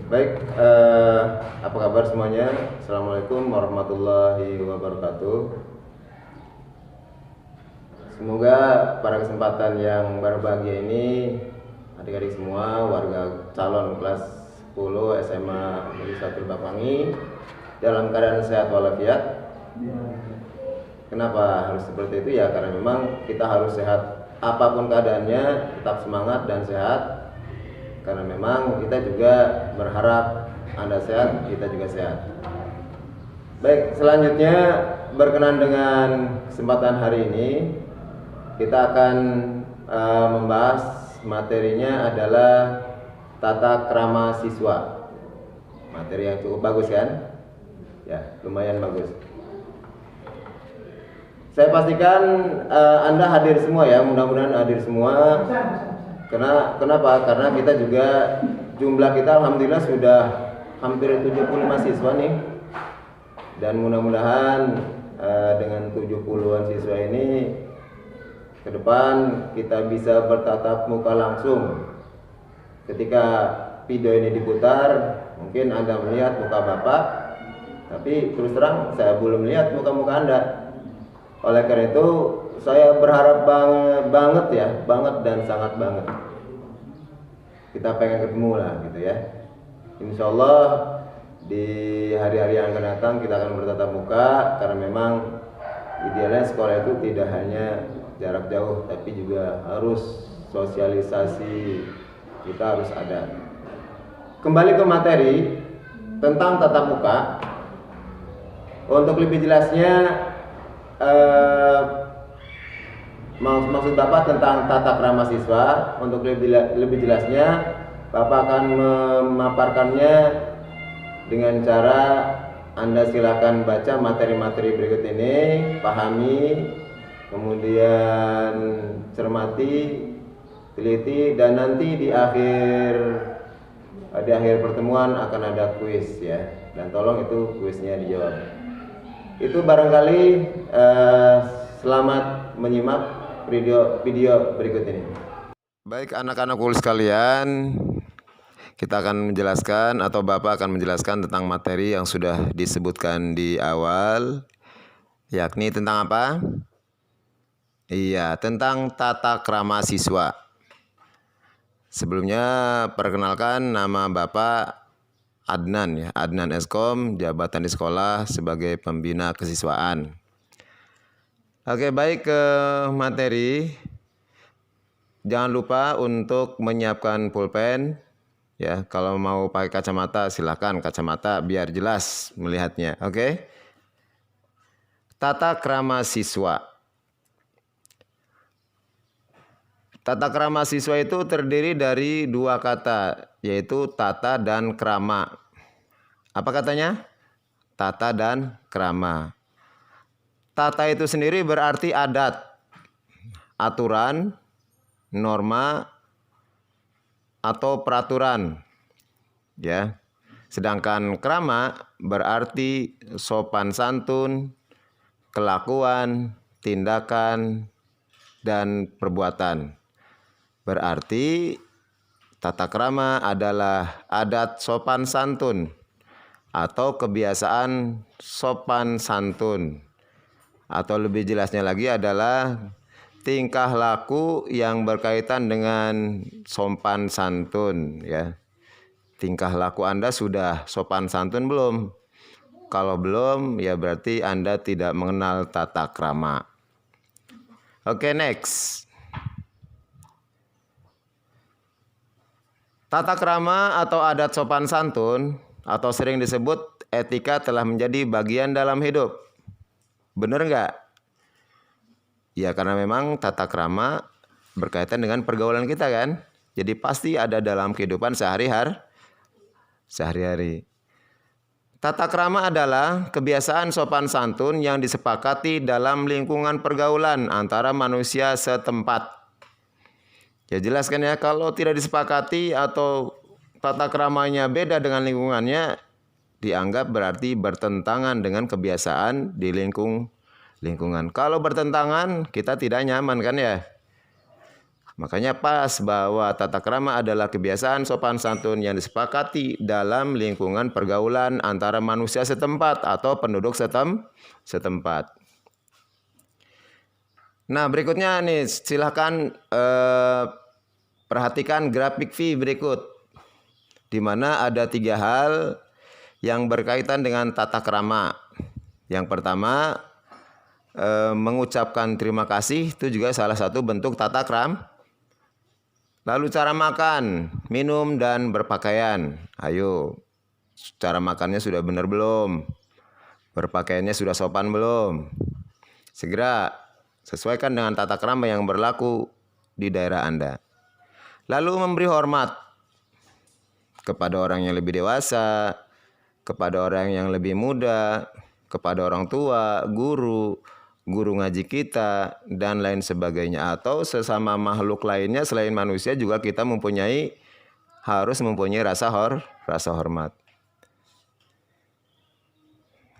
Baik, apa kabar semuanya? Assalamualaikum warahmatullahi wabarakatuh. Semoga pada kesempatan yang berbahagia ini adik-adik semua warga calon kelas 10 SMA Negeri 1 Bapangi dalam keadaan sehat walafiat. Kenapa harus seperti itu ya? Karena memang kita harus sehat apapun keadaannya, tetap semangat dan sehat. Karena memang kita juga berharap Anda sehat, kita juga sehat. Baik, selanjutnya berkenan dengan kesempatan hari ini kita akan membahas materinya adalah tata krama siswa. Materi yang cukup bagus kan? Ya, lumayan bagus. Saya pastikan Anda hadir semua ya, mudah-mudahan hadir semua. Kenapa? Karena kita juga jumlah kita alhamdulillah sudah hampir 75 siswa nih. Dan mudah-mudahan dengan 70-an siswa ini ke depan kita bisa bertatap muka langsung. Ketika video ini diputar, mungkin Anda melihat muka Bapak, tapi terus terang saya belum melihat muka-muka Anda. Oleh karena itu saya berharap banget dan sangat banget kita pengen ketemu lah gitu ya. Insya Allah di hari-hari yang akan datang kita akan bertatap muka, karena memang idealnya sekolah itu tidak hanya jarak jauh tapi juga harus sosialisasi, kita harus ada. Kembali ke materi tentang tatap muka. Untuk lebih jelasnya maksud Bapak tentang tata krama siswa, untuk lebih jelasnya Bapak akan memaparkannya dengan cara Anda silakan baca materi-materi berikut ini, pahami, kemudian cermati, teliti, dan nanti di akhir pertemuan akan ada kuis ya, dan tolong itu kuisnya dijawab. Itu barangkali selamat menyimak video berikut ini. Baik anak-anakku sekalian, kita akan menjelaskan atau Bapak akan menjelaskan tentang materi yang sudah disebutkan di awal, yakni tentang apa? Iya, tentang tata krama siswa. Sebelumnya perkenalkan, nama Bapak Adnan ya, Adnan Eskom, jabatan di sekolah sebagai pembina kesiswaan. Oke, baik, ke materi. Jangan lupa untuk menyiapkan pulpen ya. Kalau mau pakai kacamata silakan kacamata biar jelas melihatnya. Oke. Tata krama siswa. Tata krama siswa itu terdiri dari dua kata, yaitu tata dan krama. Apa katanya? Tata dan krama. Tata itu sendiri berarti adat, aturan, norma, atau peraturan. Ya. Sedangkan krama berarti sopan santun, kelakuan, tindakan, dan perbuatan. Berarti tata krama adalah adat sopan santun atau kebiasaan sopan santun. Atau lebih jelasnya lagi adalah tingkah laku yang berkaitan dengan sopan santun ya. Tingkah laku Anda sudah sopan santun belum? Kalau belum ya berarti Anda tidak mengenal tata krama. Oke, next. Tata krama atau adat sopan santun atau sering disebut etika telah menjadi bagian dalam hidup. Benar nggak? Ya, karena memang tata krama berkaitan dengan pergaulan kita kan. Jadi pasti ada dalam kehidupan sehari-hari. Tata krama adalah kebiasaan sopan santun yang disepakati dalam lingkungan pergaulan antara manusia setempat. Ya jelaskan ya, kalau tidak disepakati atau tata kramanya beda dengan lingkungannya, dianggap berarti bertentangan dengan kebiasaan di lingkungan. Kalau bertentangan, kita tidak nyaman kan ya. Makanya pas bahwa tata krama adalah kebiasaan sopan santun yang disepakati dalam lingkungan pergaulan antara manusia setempat atau penduduk setempat. Nah, berikutnya nih, silahkan perhatikan grafik V berikut, di mana ada 3 hal yang berkaitan dengan tata krama. Yang pertama, mengucapkan terima kasih, itu juga salah satu bentuk tata krama. Lalu cara makan, minum, dan berpakaian. Ayo, cara makannya sudah benar belum? Berpakaiannya sudah sopan belum? Segera sesuaikan dengan tata krama yang berlaku di daerah Anda. Lalu memberi hormat kepada orang yang lebih dewasa, kepada orang yang lebih muda, kepada orang tua, guru ngaji kita, dan lain sebagainya. Atau sesama makhluk lainnya selain manusia juga kita harus mempunyai rasa hormat.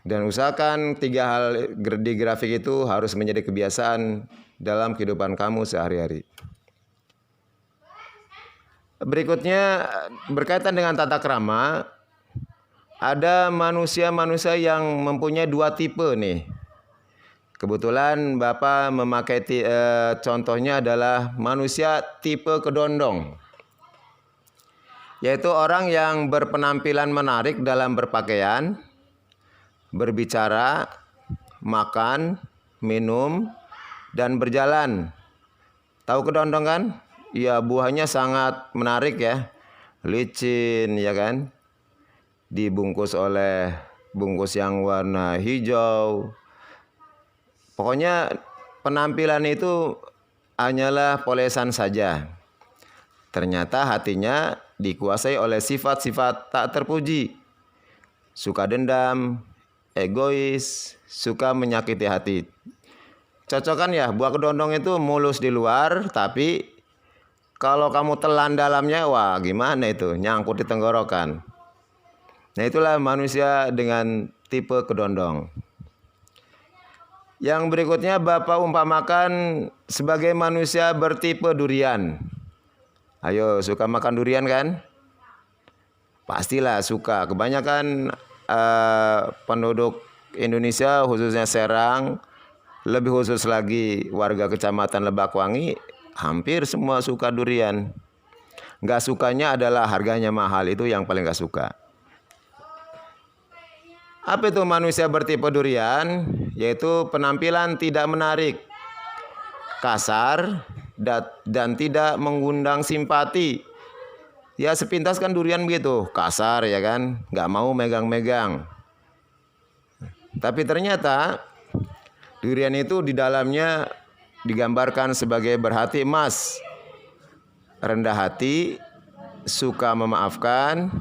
Dan usahakan 3 hal di grafik itu harus menjadi kebiasaan dalam kehidupan kamu sehari-hari. Berikutnya berkaitan dengan tata krama, ada manusia-manusia yang mempunyai 2 tipe nih. Kebetulan Bapak memakai contohnya adalah manusia tipe kedondong, yaitu orang yang berpenampilan menarik dalam berpakaian, berbicara, makan, minum, dan berjalan. Tahu kedondong kan? Ya, buahnya sangat menarik ya, licin ya kan, dibungkus oleh bungkus yang warna hijau. Pokoknya penampilan itu hanyalah polesan saja. Ternyata hatinya dikuasai oleh sifat-sifat tak terpuji. Suka dendam, egois, suka menyakiti hati. Cocokan ya, buah kedondong itu mulus di luar, tapi kalau kamu telan dalamnya, wah gimana itu, nyangkut di tenggorokan. Nah, itulah manusia dengan tipe kedondong. Yang berikutnya Bapak umpamakan sebagai manusia bertipe durian. Ayo, suka makan durian kan? Pastilah suka. Kebanyakan penduduk Indonesia, khususnya Serang, lebih khusus lagi warga Kecamatan Lebakwangi, hampir semua suka durian. Gak sukanya adalah harganya mahal, itu yang paling gak suka. Apa itu manusia bertipe durian? Yaitu penampilan tidak menarik, kasar, dan tidak mengundang simpati. Ya sepintas kan durian begitu, kasar ya kan, nggak mau megang-megang. Tapi ternyata durian itu di dalamnya digambarkan sebagai berhati emas, rendah hati, suka memaafkan,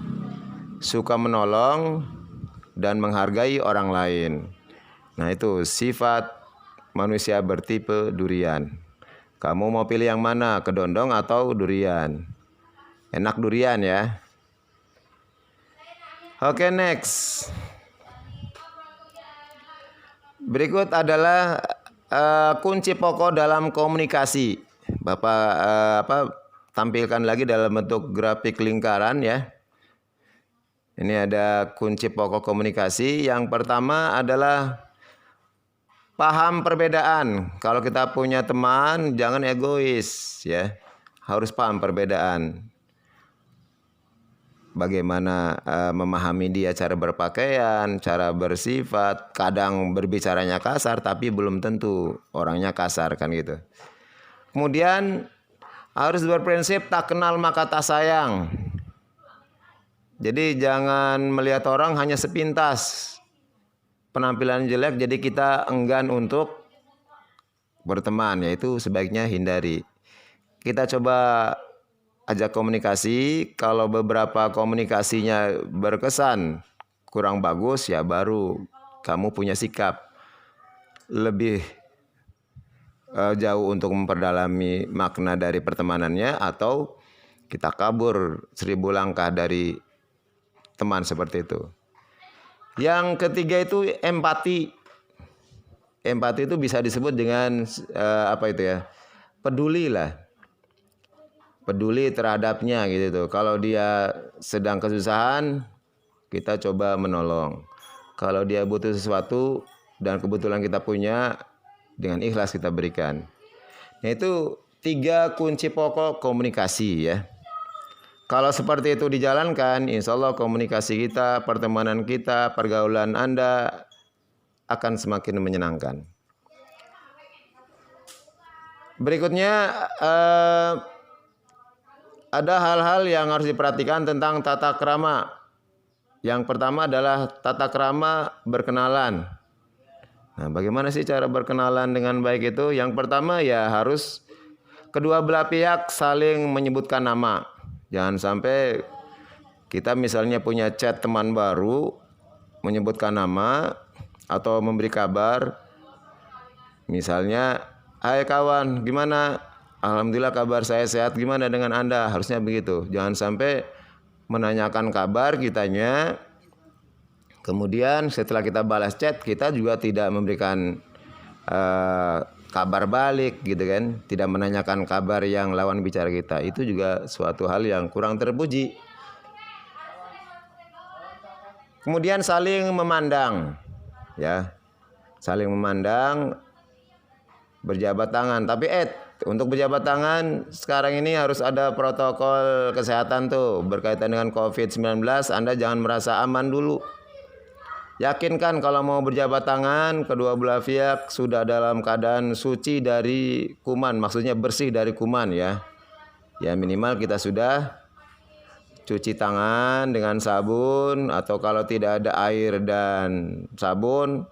suka menolong, dan menghargai orang lain. Nah, itu sifat manusia bertipe durian. Kamu mau pilih yang mana? Kedondong atau durian? Enak durian ya. Oke, next. Berikut adalah kunci pokok dalam komunikasi. Bapak tampilkan lagi dalam bentuk grafik lingkaran ya. Ini ada kunci pokok komunikasi. Yang pertama adalah paham perbedaan. Kalau kita punya teman, jangan egois ya. Harus paham perbedaan. Bagaimana memahami dia cara berpakaian, cara bersifat. Kadang berbicaranya kasar, tapi belum tentu orangnya kasar kan gitu. Kemudian harus berprinsip tak kenal maka tak sayang. Jadi jangan melihat orang hanya sepintas penampilan jelek, jadi kita enggan untuk berteman, yaitu sebaiknya hindari. Kita coba ajak komunikasi, kalau beberapa komunikasinya berkesan kurang bagus, ya baru kamu punya sikap lebih jauh untuk memperdalami makna dari pertemanannya, atau kita kabur 1000 langkah dari teman seperti itu. Yang ketiga itu empati. Empati itu bisa disebut dengan peduli lah. peduli terhadapnya gitu tuh. Kalau dia sedang kesusahan, kita coba menolong. Kalau dia butuh sesuatu dan kebetulan kita punya, dengan ikhlas kita berikan. Nah, itu 3 kunci pokok komunikasi ya. Kalau seperti itu dijalankan, insya Allah komunikasi kita, pertemanan kita, pergaulan Anda akan semakin menyenangkan. Berikutnya ada hal-hal yang harus diperhatikan tentang tata krama. Yang pertama adalah tata krama berkenalan. Nah, bagaimana sih cara berkenalan dengan baik itu? Yang pertama ya harus kedua belah pihak saling menyebutkan nama. Jangan sampai kita misalnya punya chat teman baru, menyebutkan nama atau memberi kabar. Misalnya, hai kawan, gimana? Alhamdulillah kabar saya sehat, gimana dengan Anda? Harusnya begitu. Jangan sampai menanyakan kabar kitanya, kemudian setelah kita balas chat, kita juga tidak memberikan kabar balik gitu kan, tidak menanyakan kabar yang lawan bicara kita. Itu juga suatu hal yang kurang terpuji. Kemudian saling memandang ya, saling memandang, berjabat tangan. Tapi untuk berjabat tangan sekarang ini harus ada protokol kesehatan tuh berkaitan dengan COVID-19. Anda jangan merasa aman dulu. Yakinkan kalau mau berjabat tangan, kedua belah pihak sudah dalam keadaan suci dari kuman, maksudnya bersih dari kuman ya. Ya minimal kita sudah cuci tangan dengan sabun, atau kalau tidak ada air dan sabun,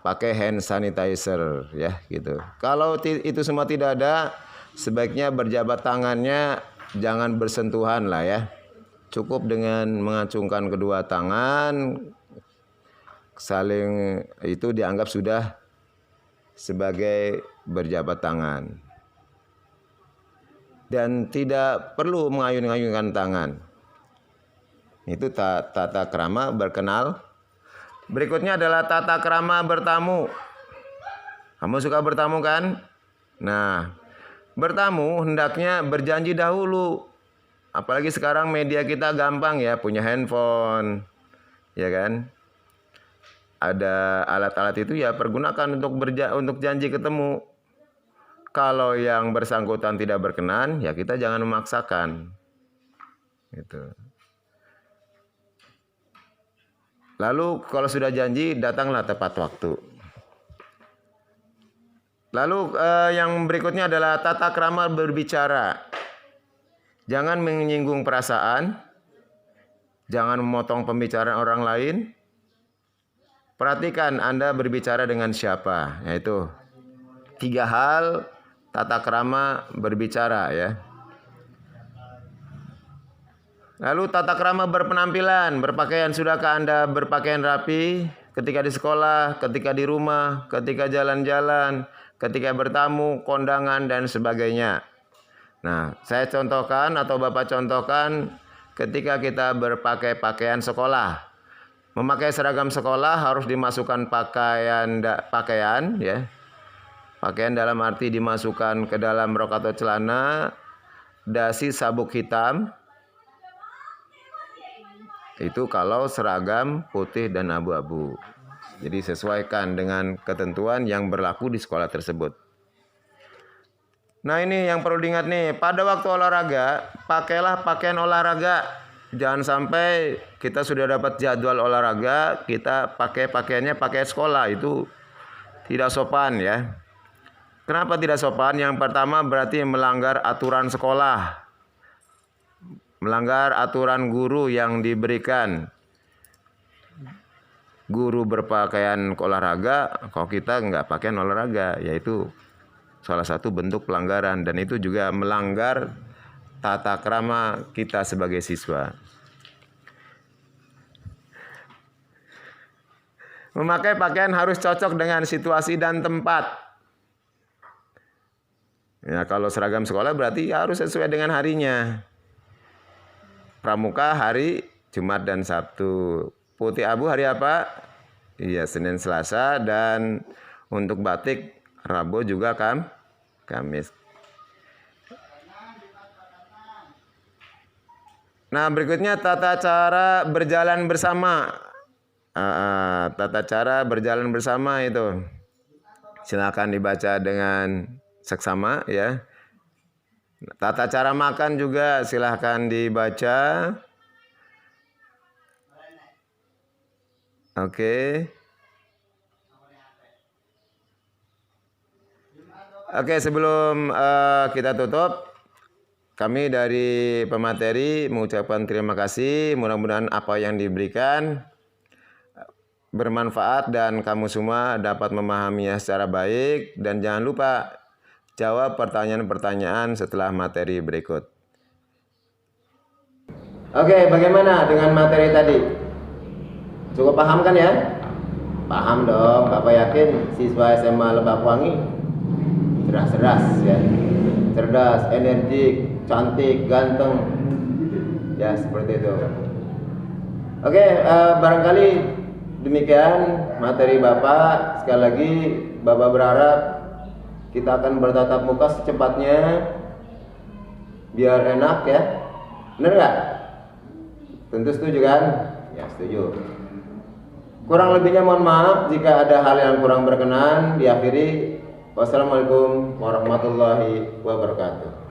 pakai hand sanitizer ya gitu. Kalau itu semua tidak ada, sebaiknya berjabat tangannya jangan bersentuhan lah ya. Cukup dengan mengacungkan kedua tangan, saling itu dianggap sudah sebagai berjabat tangan. Dan tidak perlu mengayun-ayunkan tangan. Itu tata krama berkenal. Berikutnya adalah tata krama bertamu. Kamu suka bertamu kan? Nah, bertamu hendaknya berjanji dahulu. Apalagi sekarang media kita gampang ya, punya handphone, ya kan? Ada alat-alat itu ya pergunakan untuk janji ketemu. Kalau yang bersangkutan tidak berkenan, ya kita jangan memaksakan. Gitu. Lalu kalau sudah janji, datanglah tepat waktu. Lalu yang berikutnya adalah tata krama berbicara. Jangan menyinggung perasaan, jangan memotong pembicaraan orang lain. Perhatikan Anda berbicara dengan siapa, yaitu 3 hal tata krama berbicara ya. Lalu tata krama berpenampilan, berpakaian. Sudahkah Anda berpakaian rapi ketika di sekolah, ketika di rumah, ketika jalan-jalan, ketika bertamu, kondangan dan sebagainya. Nah, saya contohkan atau Bapak contohkan ketika kita berpakai pakaian sekolah. Memakai seragam sekolah harus dimasukkan pakaian ya. Pakaian dalam arti dimasukkan ke dalam rok atau celana, dasi sabuk hitam. Itu kalau seragam putih dan abu-abu. Jadi sesuaikan dengan ketentuan yang berlaku di sekolah tersebut. Nah, ini yang perlu diingat nih, pada waktu olahraga, pakailah pakaian olahraga. Jangan sampai kita sudah dapat jadwal olahraga, kita pakai pakaiannya pakai sekolah. Itu tidak sopan ya. Kenapa tidak sopan? Yang pertama berarti melanggar aturan sekolah, melanggar aturan guru yang diberikan. Guru berpakaian olahraga, kalau kita nggak pakaian olahraga, yaitu salah satu bentuk pelanggaran. Dan itu juga melanggar tata krama kita sebagai siswa. Memakai pakaian harus cocok dengan situasi dan tempat. Ya, kalau seragam sekolah berarti harus sesuai dengan harinya. Pramuka hari Jumat dan Sabtu. Putih abu hari apa? Iya, Senin, Selasa. Dan untuk batik Rabu juga Kamis. Nah, berikutnya tata cara berjalan bersama. Tata cara berjalan bersama itu. Silakan dibaca dengan seksama ya. Tata cara makan juga silahkan dibaca. Oke. Oke, sebelum kita tutup, kami dari pemateri mengucapkan terima kasih. Mudah-mudahan apa yang diberikan bermanfaat dan kamu semua dapat memahaminya secara baik. Dan jangan lupa jawab pertanyaan-pertanyaan setelah materi berikut. Oke, bagaimana dengan materi tadi? Cukup paham kan ya? Paham dong, Bapak yakin siswa SMA Lebakwangi cerdas-cerdas ya. Cerdas, energik, cantik, ganteng. Ya, seperti itu. Oke, barangkali demikian materi Bapak. Sekali lagi Bapak berharap kita akan bertatap muka secepatnya biar enak ya. Bener nggak? Tentu setuju kan? Ya, setuju. Kurang lebihnya mohon maaf jika ada hal yang kurang berkenan. Diakhiri, wassalamualaikum warahmatullahi wabarakatuh.